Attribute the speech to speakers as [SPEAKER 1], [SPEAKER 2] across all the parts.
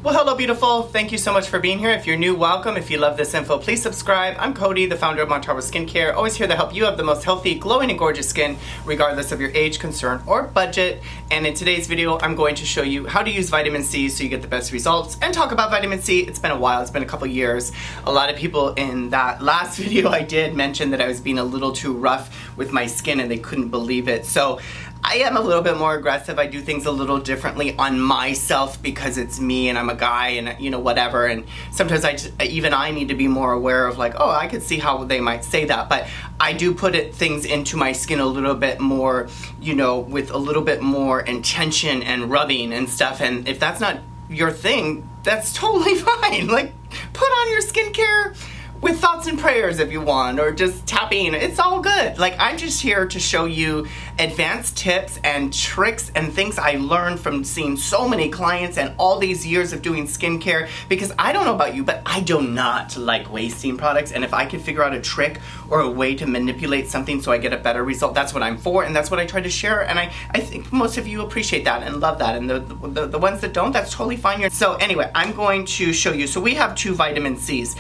[SPEAKER 1] Well, hello beautiful. Thank you so much for being here. If you're new, welcome. If you love this info, please subscribe. I'm Cody, the founder of Montarbo Skincare, always here to help you have the most healthy, glowing, and gorgeous skin, regardless of your age, concern, or budget. And in today's video, I'm going to show you how to use vitamin C so you get the best results and talk about vitamin C. It's been a while, it's been a couple years. A lot of people in that last video I did mention that I was being a little too rough with my skin and they couldn't believe it. So I am a little bit more aggressive. I do things a little differently on myself because it's me and I'm a guy and you know whatever, and sometimes even I need to be more aware of like, oh, I could see how they might say that, but I do put things into my skin a little bit more, you know, with a little bit more intention and rubbing and stuff, and if that's not your thing, that's totally fine. Like, put on your skincare with thoughts and prayers if you want, or just tapping, it's all good. Like, I'm just here to show you advanced tips and tricks and things I learned from seeing so many clients and all these years of doing skincare, because I don't know about you, but I do not like wasting products, and if I can figure out a trick or a way to manipulate something so I get a better result, that's what I'm for, and that's what I try to share, and I think most of you appreciate that and love that, and the ones that don't, that's totally fine. So anyway, I'm going to show you. So we have two vitamin C's.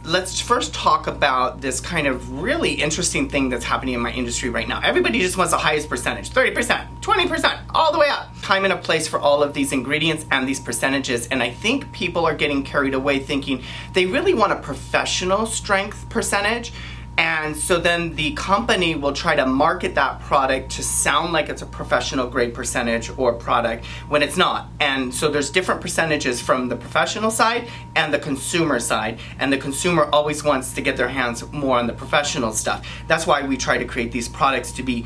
[SPEAKER 1] Let's first talk about this kind of really interesting thing that's happening in my industry right now. Everybody just wants the highest percentage, 30%, 20%, all the way up. Time and a place for all of these ingredients and these percentages, and I think people are getting carried away thinking they really want a professional strength percentage. And so then the company will try to market that product to sound like it's a professional grade percentage or product when it's not. And so there's different percentages from the professional side and the consumer side. And the consumer always wants to get their hands more on the professional stuff. That's why we try to create these products to be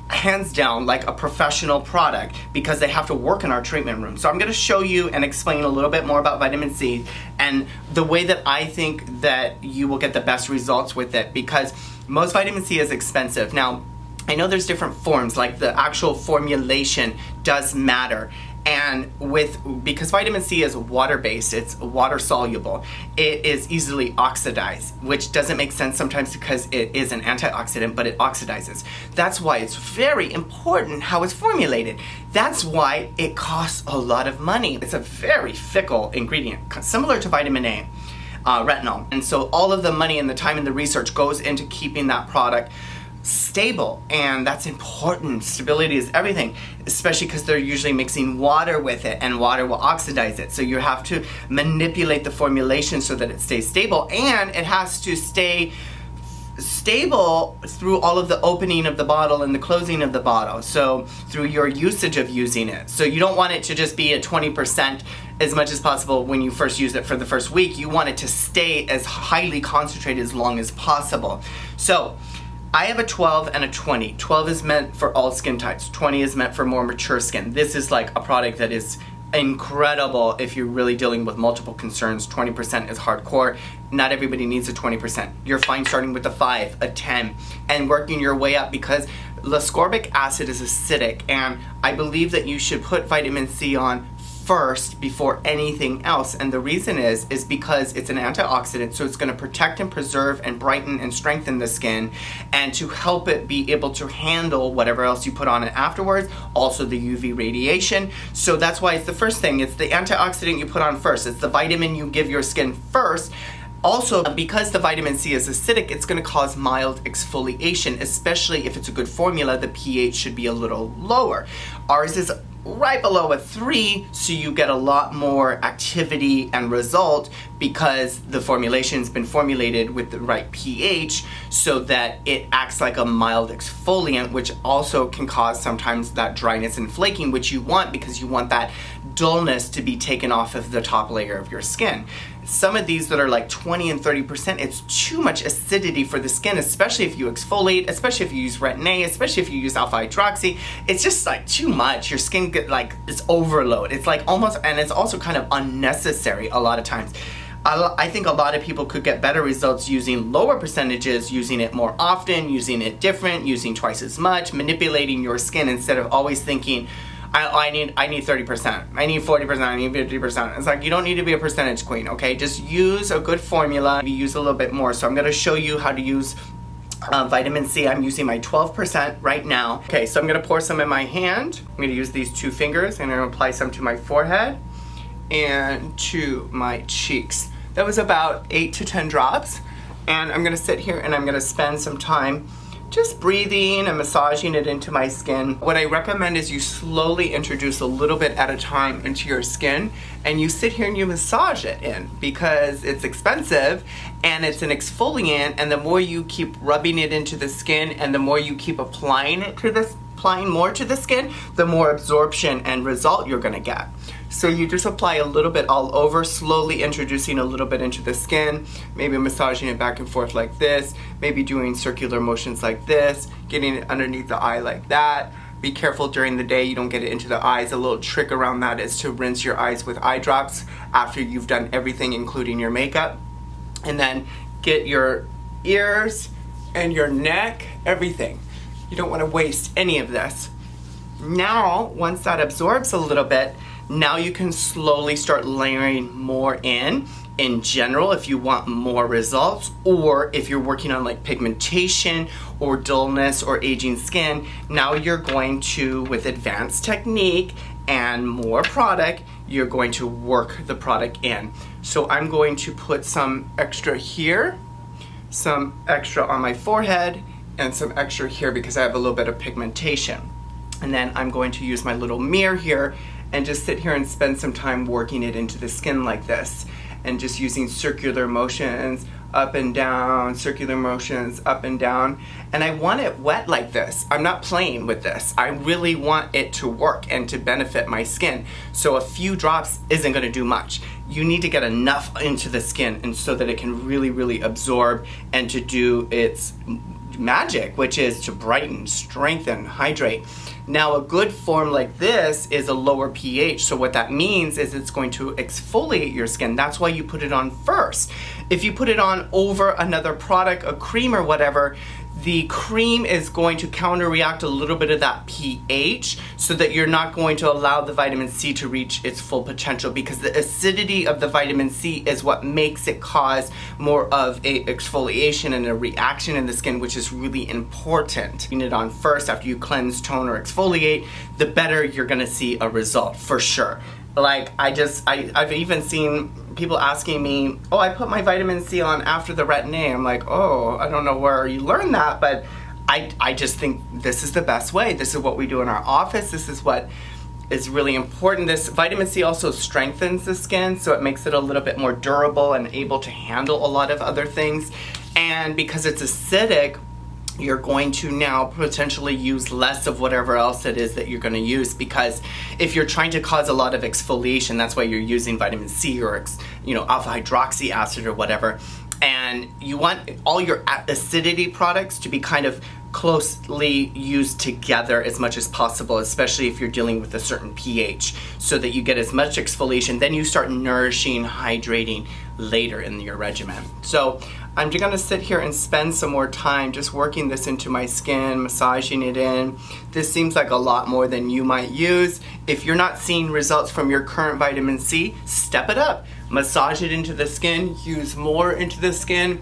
[SPEAKER 1] hands down like a professional product, because they have to work in our treatment room. So I'm going to show you and explain a little bit more about vitamin C and the way that I think that you will get the best results with it, because most vitamin C is expensive. Now, I know there's different forms, like the actual formulation does matter. And because vitamin C is water-based, it's water soluble, it is easily oxidized, which doesn't make sense sometimes because it is an antioxidant, but it oxidizes. That's why it's very important how it's formulated. That's why it costs a lot of money. It's a very fickle ingredient, similar to vitamin A, retinol. And so all of the money and the time and the research goes into keeping that product stable, and that's important. Stability is everything, especially because they're usually mixing water with it, and water will oxidize it. So you have to manipulate the formulation so that it stays stable, and it has to stay stable through all of the opening of the bottle and the closing of the bottle, so through your usage of using it. So you don't want it to just be at 20% as much as possible when you first use it for the first week. You want it to stay as highly concentrated as long as possible. So I have a 12 and a 20. 12 is meant for all skin types. 20 is meant for more mature skin. This is like a product that is incredible if you're really dealing with multiple concerns. 20% is hardcore. Not everybody needs a 20%. You're fine starting with a 5, a 10, and working your way up, because ascorbic acid is acidic, and I believe that you should put vitamin C on first before anything else. And the reason is because it's an antioxidant, so it's going to protect and preserve and brighten and strengthen the skin, and to help it be able to handle whatever else you put on it afterwards, also the UV radiation. So that's why it's the first thing. It's the antioxidant you put on first. It's the vitamin you give your skin first. Also, because the vitamin C is acidic, it's going to cause mild exfoliation, especially if it's a good formula. The pH should be a little lower. Ours is right below a 3, so you get a lot more activity and result because the formulation's been formulated with the right pH so that it acts like a mild exfoliant, which also can cause sometimes that dryness and flaking, which you want because you want that dullness to be taken off of the top layer of your skin. Some of these that are like 20 and 30%, it's too much acidity for the skin, especially if you exfoliate, especially if you use retin A, especially if you use alpha hydroxy. It's just like too much. Your skin get like, it's overload. It's like almost, and it's also kind of unnecessary a lot of times. I think a lot of people could get better results using lower percentages, using it more often, using it different, using twice as much, manipulating your skin instead of always thinking, I need 30%, I need 40%, I need 50%. It's like, you don't need to be a percentage queen, okay? Just use a good formula, maybe use a little bit more. So I'm gonna show you how to use vitamin C. I'm using my 12% right now. Okay, so I'm gonna pour some in my hand. I'm gonna use these 2 fingers and I'm gonna apply some to my forehead and to my cheeks. That was about 8 to 10 drops. And I'm gonna sit here and I'm gonna spend some time just breathing and massaging it into my skin. What I recommend is you slowly introduce a little bit at a time into your skin, and you sit here and you massage it in, because it's expensive and it's an exfoliant, and the more you keep rubbing it into the skin and the more you keep applying more to the skin, the more absorption and result you're gonna get. So you just apply a little bit all over, slowly introducing a little bit into the skin, maybe massaging it back and forth like this, maybe doing circular motions like this, getting it underneath the eye like that. Be careful during the day you don't get it into the eyes. A little trick around that is to rinse your eyes with eye drops after you've done everything, including your makeup. And then get your ears and your neck, everything. You don't want to waste any of this. Now, once that absorbs a little bit, now you can slowly start layering more in general if you want more results, or if you're working on like pigmentation or dullness or aging skin. Now you're going to, with advanced technique and more product, you're going to work the product in. So I'm going to put some extra here, some extra on my forehead, and some extra here because I have a little bit of pigmentation. And then I'm going to use my little mirror here and just sit here and spend some time working it into the skin like this, and just using circular motions up and down, circular motions up and down. And I want it wet like this. I'm not playing with this. I really want it to work and to benefit my skin. So a few drops isn't gonna do much. You need to get enough into the skin and so that it can really, really absorb and to do its magic, which is to brighten, strengthen, hydrate. Now a good form like this is a lower pH, so what that means is it's going to exfoliate your skin. That's why you put it on first. If you put it on over another product, a cream or whatever, the cream is going to counter-react a little bit of that pH so that you're not going to allow the vitamin C to reach its full potential, because the acidity of the vitamin C is what makes it cause more of a exfoliation and a reaction in the skin, which is really important. Putting it on first after you cleanse, tone, or exfoliate, the better you're gonna see a result, for sure. Like I've even seen people asking me, oh, I put my vitamin C on after the retin-A. I'm like, oh, I don't know where you learned that, but I just think this is the best way. This is what we do in our office. This is what is really important. This vitamin C also strengthens the skin, so it makes it a little bit more durable and able to handle a lot of other things. And because it's acidic, you're going to now potentially use less of whatever else it is that you're going to use, because if you're trying to cause a lot of exfoliation, that's why you're using vitamin C or alpha hydroxy acid or whatever, and you want all your acidity products to be kind of closely used together as much as possible, especially if you're dealing with a certain pH, so that you get as much exfoliation. Then you start nourishing, hydrating later in your regimen. So I'm just gonna sit here and spend some more time just working this into my skin, massaging it in. This seems like a lot more than you might use. If you're not seeing results from your current vitamin C, step it up. Massage it into the skin, use more into the skin,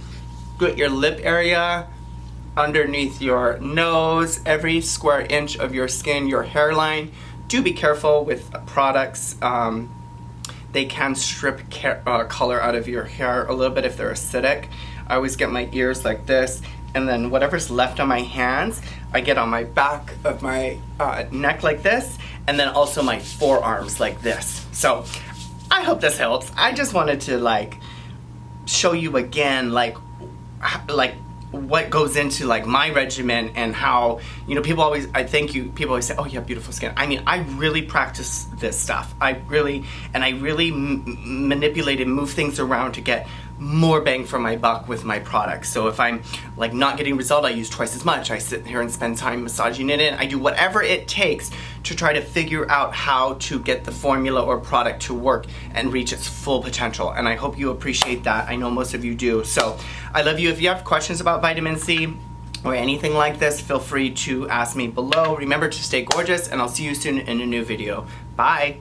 [SPEAKER 1] get your lip area, underneath your nose, every square inch of your skin, your hairline. Do be careful with products. They can strip color out of your hair a little bit if they're acidic. I always get my ears like this, and then whatever's left on my hands, I get on my back of my neck like this, and then also my forearms like this. So I hope this helps. I just wanted to show you again what goes into my regimen, and how people always say, oh, you have beautiful skin. I mean, I really practice this stuff. I really manipulate and move things around to get more bang for my buck with my products. So if I'm not getting result, I use twice as much. I sit here and spend time massaging it in. I do whatever it takes to try to figure out how to get the formula or product to work and reach its full potential. And I hope you appreciate that. I know most of you do. So I love you. If you have questions about vitamin C or anything like this, feel free to ask me below. Remember to stay gorgeous, and I'll see you soon in a new video. Bye.